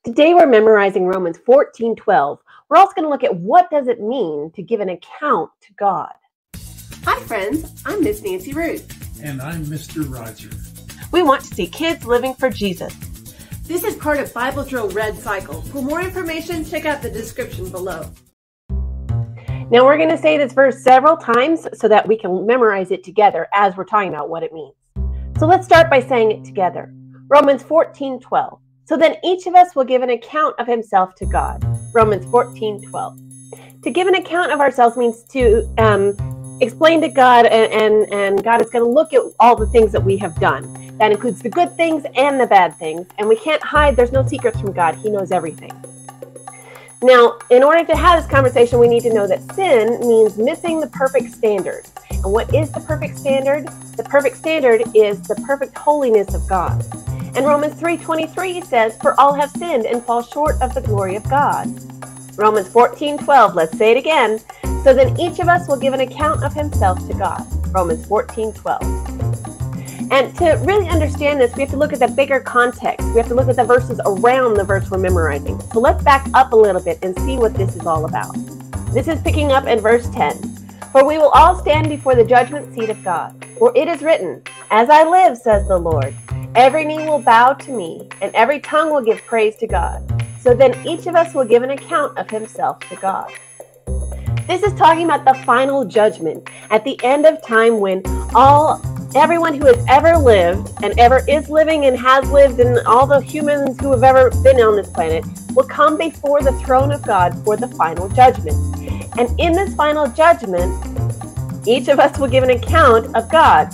Today we're memorizing Romans 14:12. We're also going to look at what does it mean to give an account to God. Hi friends, I'm Miss Nancy Ruth. And I'm Mr. Roger. We want to see kids living for Jesus. This is part of Bible Drill Red Cycle. For more information, check out the description below. Now we're going to say this verse several times so that we can memorize it together as we're talking about what it means. So let's start by saying it together. Romans 14:12. So then each of us will give an account of himself to God. Romans 14:12. To give an account of ourselves means to explain to God, and God is going to look at all the things that we have done. That includes the good things and the bad things. And we can't hide. There's no secrets from God. He knows everything. Now, in order to have this conversation, we need to know that sin means missing the perfect standard. And what is the perfect standard? The perfect standard is the perfect holiness of God. And Romans 3:23 says, "For all have sinned and fall short of the glory of God." Romans 14:12, let's say it again. So then each of us will give an account of himself to God. Romans 14:12. And to really understand this, we have to look at the bigger context. We have to look at the verses around the verse we're memorizing. So let's back up a little bit and see what this is all about. This is picking up in verse 10. "For we will all stand before the judgment seat of God. For it is written, 'As I live, says the Lord, every knee will bow to me, and every tongue will give praise to God.' So then each of us will give an account of himself to God." This is talking about the final judgment at the end of time when everyone who has ever lived and ever is living and has lived, and all the humans who have ever been on this planet will come before the throne of God for the final judgment. And in this final judgment, each of us will give an account of God.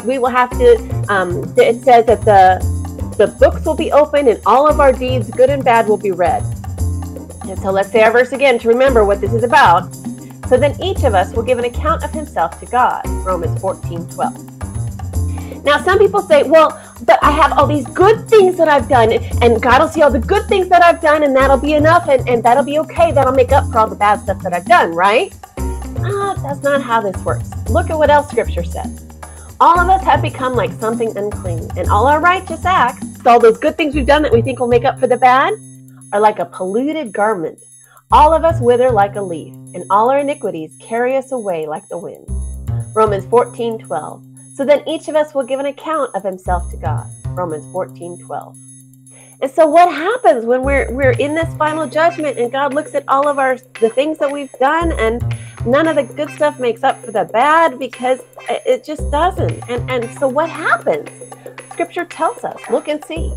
We will have to, it says that the books will be opened and all of our deeds, good and bad, will be read. And so let's say our verse again to remember what this is about. So then each of us will give an account of himself to God. Romans 14:12. Now some people say, well, but I have all these good things that I've done, and God will see all the good things that I've done, and that'll be enough, and that'll be okay. That'll make up for all the bad stuff that I've done, right? That's not how this works. Look at what else Scripture says. All of us have become like something unclean, and all our righteous acts, all those good things we've done that we think will make up for the bad, are like a polluted garment. All of us wither like a leaf, and all our iniquities carry us away like the wind. Romans 14:12. So then each of us will give an account of himself to God. Romans 14:12. And so what happens when we're in this final judgment and God looks at all of the things that we've done, and none of the good stuff makes up for the bad because it just doesn't. And so what happens? Scripture tells us, look and see.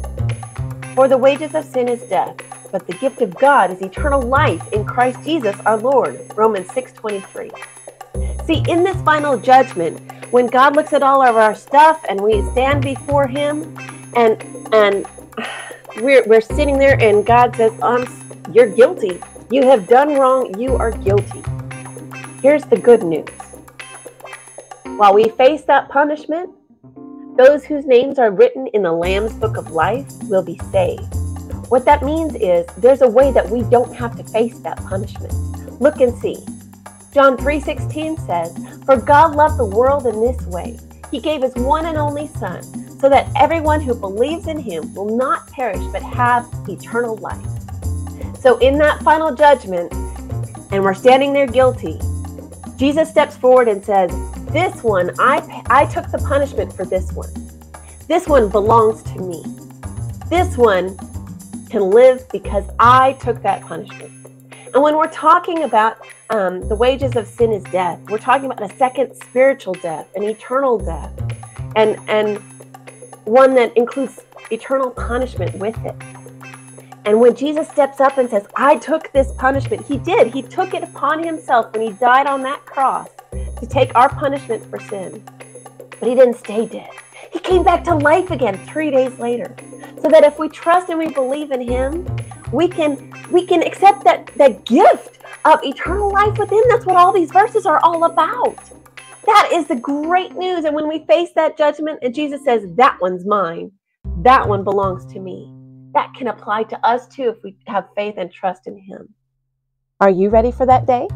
"For the wages of sin is death, but the gift of God is eternal life in Christ Jesus our Lord." Romans 6:23. See, in this final judgment, when God looks at all of our stuff and we stand before him and we're sitting there and God says, "You're guilty. You have done wrong. You are guilty." Here's the good news. While we face that punishment, those whose names are written in the Lamb's Book of Life will be saved. What that means is there's a way that we don't have to face that punishment. Look and see. John 3:16 says, "For God loved the world in this way. He gave his one and only Son, so that everyone who believes in him will not perish but have eternal life." So in that final judgment, and we're standing there guilty, Jesus steps forward and says, "This one, I took the punishment for this one. This one belongs to me. This one can live because I took that punishment." And when we're talking about the wages of sin is death, we're talking about a second spiritual death, an eternal death, and one that includes eternal punishment with it. And when Jesus steps up and says, "I took this punishment," he did. He took it upon himself when he died on that cross to take our punishment for sin. But he didn't stay dead. He came back to life again 3 days later. So that if we trust and we believe in him, we can accept that gift of eternal life with him. That's what all these verses are all about. That is the great news. And when we face that judgment and Jesus says, "That one's mine. That one belongs to me," that can apply to us too if we have faith and trust in him. Are you ready for that day?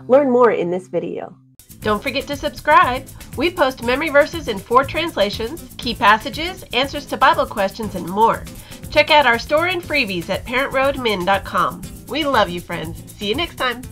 Learn more in this video. Don't forget to subscribe. We post memory verses in 4 translations, key passages, answers to Bible questions, and more. Check out our store and freebies at parentroadmin.com. We love you, friends. See you next time.